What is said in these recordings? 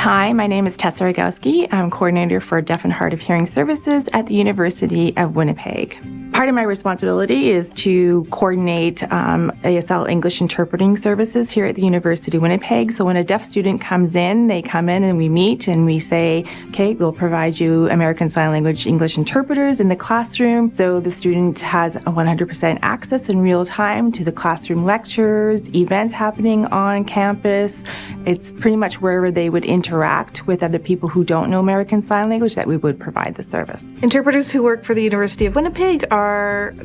Hi, my name is Tessa Rogowski. I'm coordinator for Deaf and Hard of Hearing Services at the University of Winnipeg. Part of my responsibility is to coordinate ASL English interpreting services here at the University of Winnipeg. So when a deaf student comes in, they come in and we meet and we say, okay, we'll provide you American Sign Language English interpreters in the classroom. So the student has 100% access in real time to the classroom lectures, events happening on campus. It's pretty much wherever they would interact with other people who don't know American Sign Language that we would provide the service. Interpreters who work for the University of Winnipeg are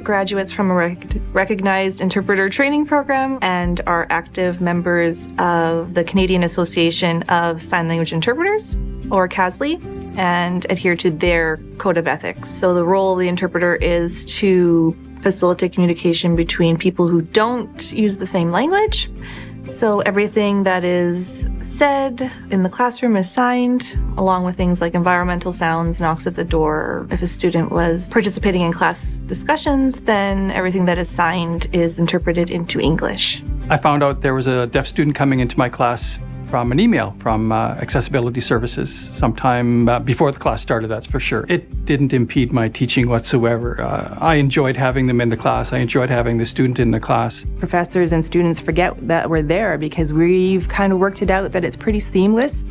graduates from a recognized interpreter training program and are active members of the Canadian Association of Sign Language Interpreters, or CASLI, and adhere to their code of ethics. So the role of the interpreter is to facilitate communication between people who don't use the same language. So everything that is said in the classroom is signed, along with things like environmental sounds, knocks at the door. If a student was participating in class discussions, then everything that is signed is interpreted into English. I found out there was a deaf student coming into my class from an email from Accessibility Services sometime before the class started, that's for sure. It didn't impede my teaching whatsoever. I enjoyed having them in the class. I enjoyed having the student in the class. Professors and students forget that we're there because we've kind of worked it out that it's pretty seamless.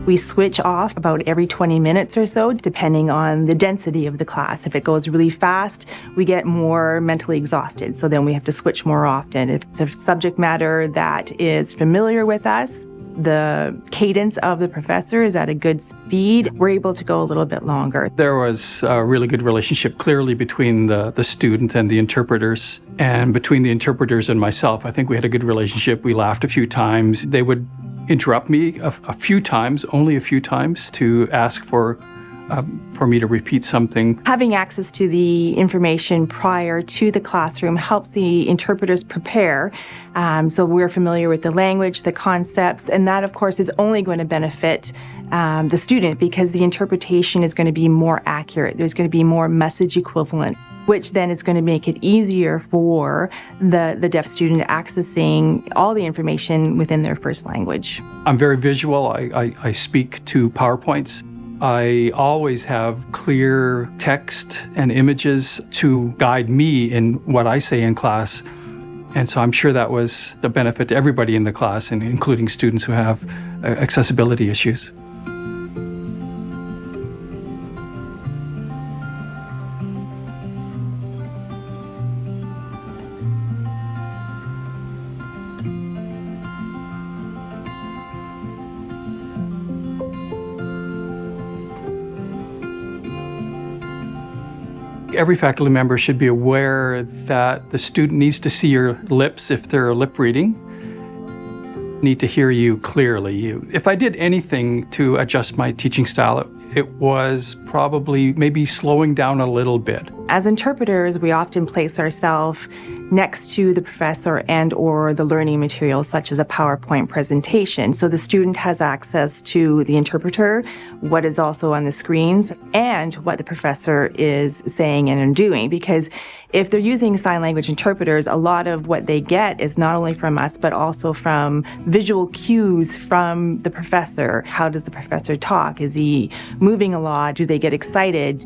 We switch off about every 20 minutes or so, depending on the density of the class. If it goes really fast, we get more mentally exhausted, so then we have to switch more often. If it's a subject matter that is familiar with us, the cadence of the professor is at a good speed, we're able to go a little bit longer. There was a really good relationship clearly between the student and the interpreters, and between the interpreters and myself. I think we had a good relationship. We laughed a few times. They would interrupt me a few times, only a few times, to ask for me to repeat something. Having access to the information prior to the classroom helps the interpreters prepare. So we're familiar with the language, the concepts, and that, of course, is only going to benefit the student because the interpretation is going to be more accurate. There's going to be more message equivalent, which then is going to make it easier for the deaf student accessing all the information within their first language. I'm very visual. I speak to PowerPoints. I always have clear text and images to guide me in what I say in class. And so I'm sure that was a benefit to everybody in the class, and including students who have accessibility issues. Every faculty member should be aware that the student needs to see your lips if they're lip reading, need to hear you clearly. If I did anything to adjust my teaching style, it was probably maybe slowing down a little bit. As interpreters, we often place ourselves next to the professor and or the learning material, such as a PowerPoint presentation. So the student has access to the interpreter, what is also on the screens, and what the professor is saying and doing. Because if they're using sign language interpreters, a lot of what they get is not only from us, but also from visual cues from the professor. How does the professor talk? Is he moving a lot? Do they get excited?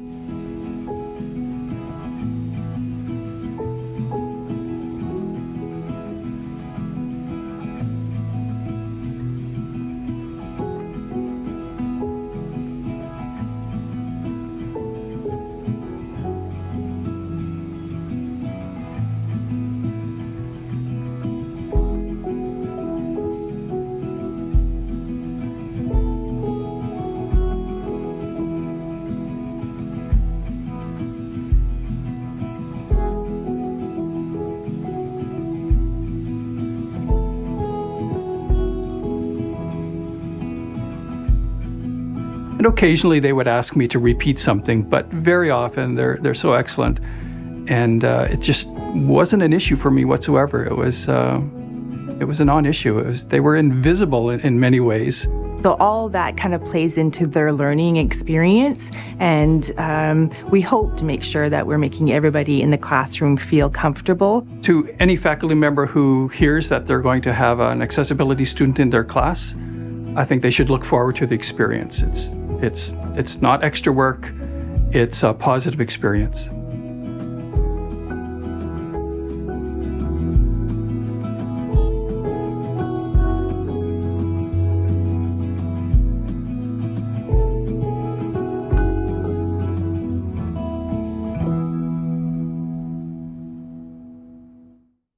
And occasionally they would ask me to repeat something, but very often they're so excellent. And it just wasn't an issue for me whatsoever. It was a non-issue. They were invisible in many ways. So all that kind of plays into their learning experience, and we hope to make sure that we're making everybody in the classroom feel comfortable. To any faculty member who hears that they're going to have an accessibility student in their class, I think they should look forward to the experience. It's not extra work, it's a positive experience.